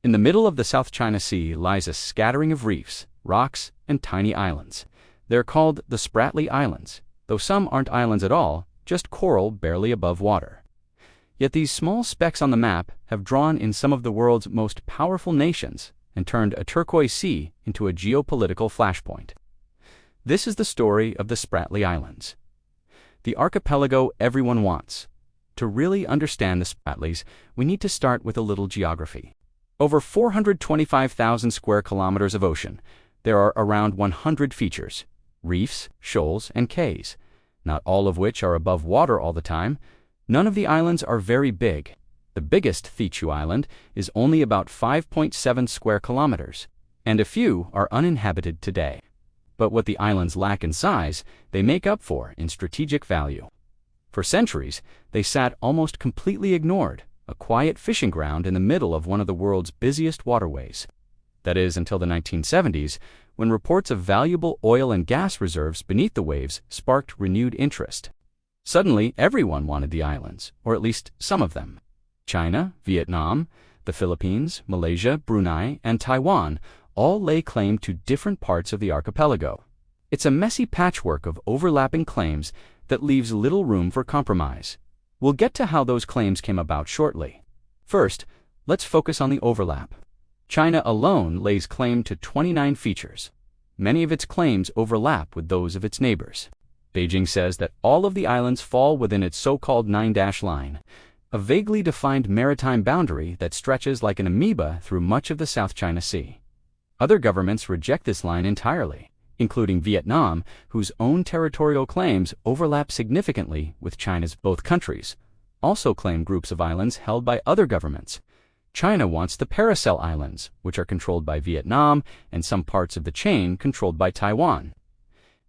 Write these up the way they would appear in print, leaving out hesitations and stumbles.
In the middle of the South China Sea lies a scattering of reefs, rocks, and tiny islands. They're called the Spratly Islands, though some aren't islands at all, just coral barely above water. Yet these small specks on the map have drawn in some of the world's most powerful nations and turned a turquoise sea into a geopolitical flashpoint. This is the story of the Spratly Islands, the archipelago everyone wants. To really understand the Spratlys, we need to start with a little geography. Over 425,000 square kilometers of ocean, there are around 100 features, reefs, shoals, and cays, not all of which are above water all the time. None of the islands are very big. The biggest Thichu Island is only about 5.7 square kilometers, and a few are uninhabited today. But what the islands lack in size, they make up for in strategic value. For centuries, they sat almost completely ignored, a quiet fishing ground in the middle of one of the world's busiest waterways. That is, until the 1970s, when reports of valuable oil and gas reserves beneath the waves sparked renewed interest. Suddenly, everyone wanted the islands, or at least some of them. China, Vietnam, the Philippines, Malaysia, Brunei, and Taiwan all lay claim to different parts of the archipelago. It's a messy patchwork of overlapping claims that leaves little room for compromise. We'll get to how those claims came about shortly. First, let's focus on the overlap. China alone lays claim to 29 features. Many of its claims overlap with those of its neighbors. Beijing says that all of the islands fall within its so-called 9-dash line, a vaguely defined maritime boundary that stretches like an amoeba through much of the South China Sea. Other governments reject this line entirely, including Vietnam, whose own territorial claims overlap significantly with China's. Both countries also claim groups of islands held by other governments. China wants the Paracel Islands, which are controlled by Vietnam, and some parts of the chain controlled by Taiwan.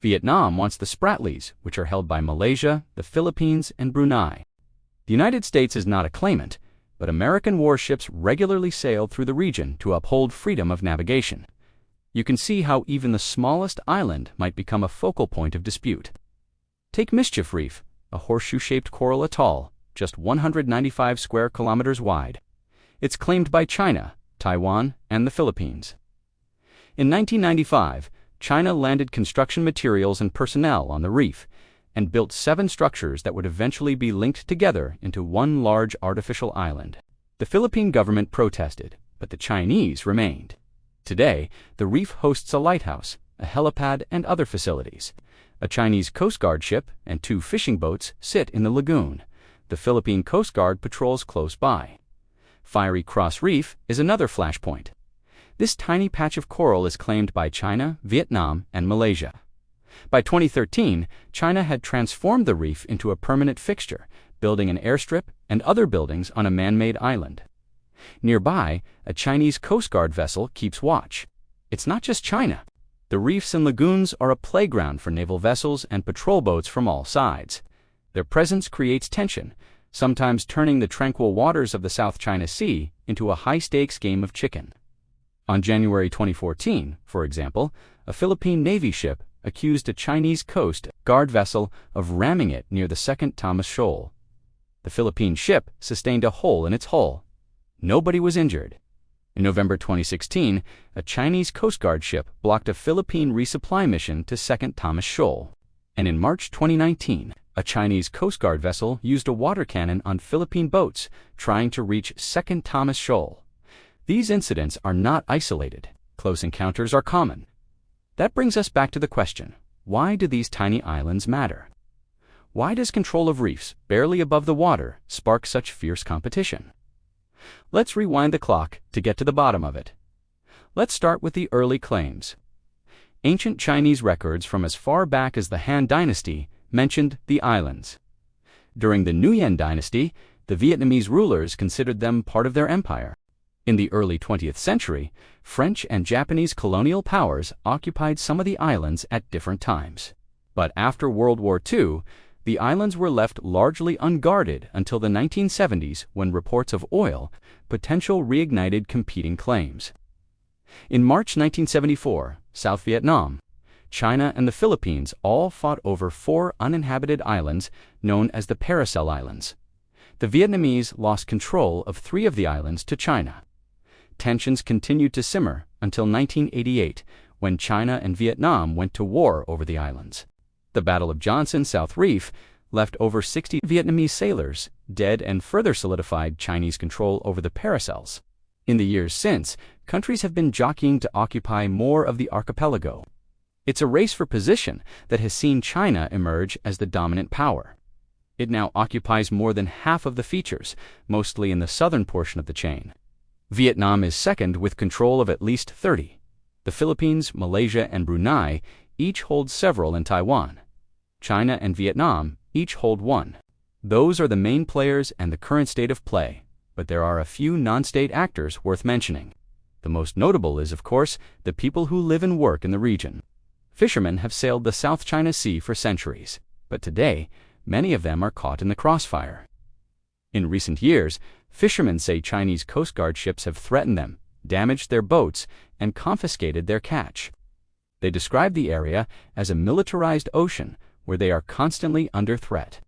Vietnam wants the Spratlys, which are held by Malaysia, the Philippines, and Brunei. The United States is not a claimant, but American warships regularly sail through the region to uphold freedom of navigation. You can see how even the smallest island might become a focal point of dispute. Take Mischief Reef, a horseshoe-shaped coral atoll, just 195 square kilometers wide. It's claimed by China, Taiwan, and the Philippines. In 1995, China landed construction materials and personnel on the reef and built 7 structures that would eventually be linked together into one large artificial island. The Philippine government protested, but the Chinese remained. Today, the reef hosts a lighthouse, a helipad, and other facilities. A Chinese Coast Guard ship and 2 fishing boats sit in the lagoon. The Philippine Coast Guard patrols close by. Fiery Cross Reef is another flashpoint. This tiny patch of coral is claimed by China, Vietnam, and Malaysia. By 2013, China had transformed the reef into a permanent fixture, building an airstrip and other buildings on a man-made island. Nearby, a Chinese Coast Guard vessel keeps watch. It's not just China. The reefs and lagoons are a playground for naval vessels and patrol boats from all sides. Their presence creates tension, sometimes turning the tranquil waters of the South China Sea into a high-stakes game of chicken. On January 2014, for example, a Philippine Navy ship accused a Chinese Coast Guard vessel of ramming it near the Second Thomas Shoal. The Philippine ship sustained a hole in its hull. Nobody was injured. In November 2016, a Chinese Coast Guard ship blocked a Philippine resupply mission to Second Thomas Shoal. And in March 2019, a Chinese Coast Guard vessel used a water cannon on Philippine boats trying to reach Second Thomas Shoal. These incidents are not isolated. Close encounters are common. That brings us back to the question, why do these tiny islands matter? Why does control of reefs barely above the water spark such fierce competition? Let's rewind the clock to get to the bottom of it. Let's start with the early claims. Ancient Chinese records from as far back as the Han Dynasty mentioned the islands. During the Nguyen Dynasty, the Vietnamese rulers considered them part of their empire. In the early 20th century, French and Japanese colonial powers occupied some of the islands at different times. But after World War II, the islands were left largely unguarded until the 1970s when reports of oil potential reignited competing claims. In March 1974, South Vietnam, China, and the Philippines all fought over 4 uninhabited islands known as the Paracel Islands. The Vietnamese lost control of 3 of the islands to China. tensions continued to simmer until 1988, when China and Vietnam went to war over the islands. The Battle of Johnson South Reef left over 60 Vietnamese sailors dead and further solidified Chinese control over the Paracels. In the years since, countries have been jockeying to occupy more of the archipelago. It's a race for position that has seen China emerge as the dominant power. It now occupies more than half of the features, mostly in the southern portion of the chain. Vietnam is second with control of at least 30. The Philippines, Malaysia, and Brunei each hold several in Taiwan. China and Vietnam each hold one. Those are the main players and the current state of play, but there are a few non-state actors worth mentioning. The most notable is, of course, the people who live and work in the region. Fishermen have sailed the South China Sea for centuries, but today, many of them are caught in the crossfire. In recent years, fishermen say Chinese Coast Guard ships have threatened them, damaged their boats, and confiscated their catch. They describe the area as a militarized ocean where they are constantly under threat.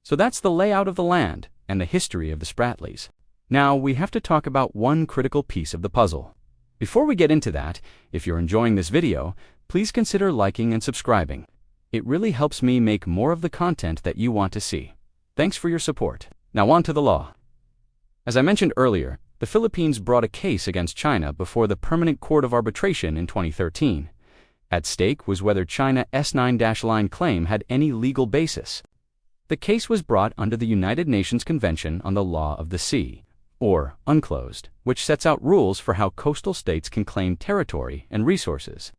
So that's the layout of the land and the history of the Spratlys. Now we have to talk about one critical piece of the puzzle. Before we get into that, if you're enjoying this video, please consider liking and subscribing. It really helps me make more of the content that you want to see. Thanks for your support. Now on to the law. As I mentioned earlier, the Philippines brought a case against China before the Permanent Court of Arbitration in 2013. At stake was whether China's S9-line claim had any legal basis. The case was brought under the United Nations Convention on the Law of the Sea, or UNCLOS, which sets out rules for how coastal states can claim territory and resources.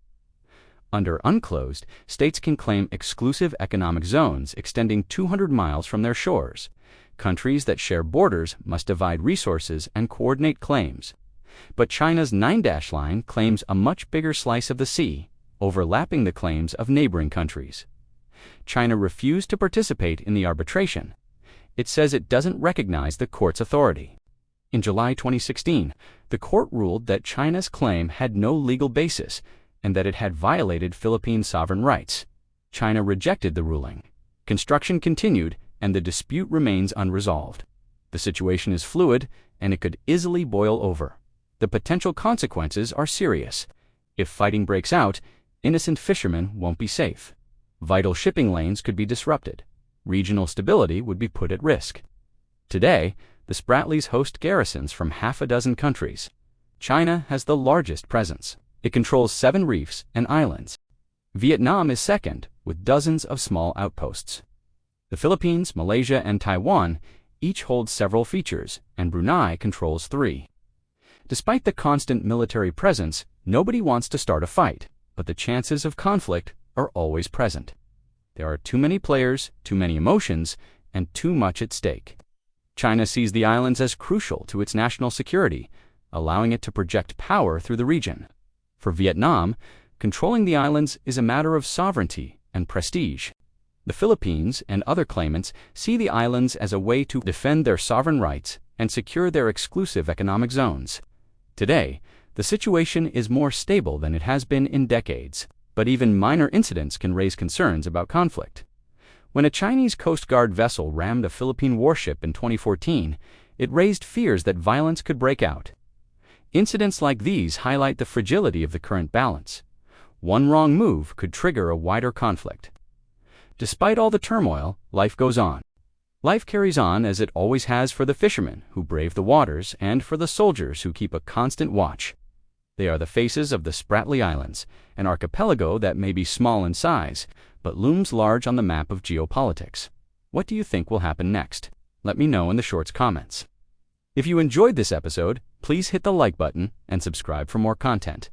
Under UNCLOS, states can claim exclusive economic zones extending 200 miles from their shores. Countries that share borders must divide resources and coordinate claims. But China's 9-line claims a much bigger slice of the sea, overlapping the claims of neighboring countries. China refused to participate in the arbitration. It says it doesn't recognize the court's authority. In July 2016, the court ruled that China's claim had no legal basis and that it had violated Philippine sovereign rights. China rejected the ruling. Construction continued, and the dispute remains unresolved. The situation is fluid, and it could easily boil over. The potential consequences are serious. If fighting breaks out, innocent fishermen won't be safe. Vital shipping lanes could be disrupted. Regional stability would be put at risk. Today, the Spratlys host garrisons from half a dozen countries. China has the largest presence. It controls 7 reefs and islands. Vietnam is second, with dozens of small outposts. The Philippines, Malaysia, and Taiwan each hold several features, and Brunei controls 3. Despite the constant military presence, nobody wants to start a fight, but the chances of conflict are always present. There are too many players, too many emotions, and too much at stake. China sees the islands as crucial to its national security, allowing it to project power through the region. For Vietnam, controlling the islands is a matter of sovereignty and prestige. The Philippines and other claimants see the islands as a way to defend their sovereign rights and secure their exclusive economic zones. Today, the situation is more stable than it has been in decades, but even minor incidents can raise concerns about conflict. When a Chinese Coast Guard vessel rammed a Philippine warship in 2014, it raised fears that violence could break out. Incidents like these highlight the fragility of the current balance. One wrong move could trigger a wider conflict. Despite all the turmoil, life goes on. Life carries on as it always has for the fishermen who brave the waters and for the soldiers who keep a constant watch. They are the faces of the Spratly Islands, an archipelago that may be small in size, but looms large on the map of geopolitics. What do you think will happen next? Let me know in the shorts comments. If you enjoyed this episode, please hit the like button and subscribe for more content.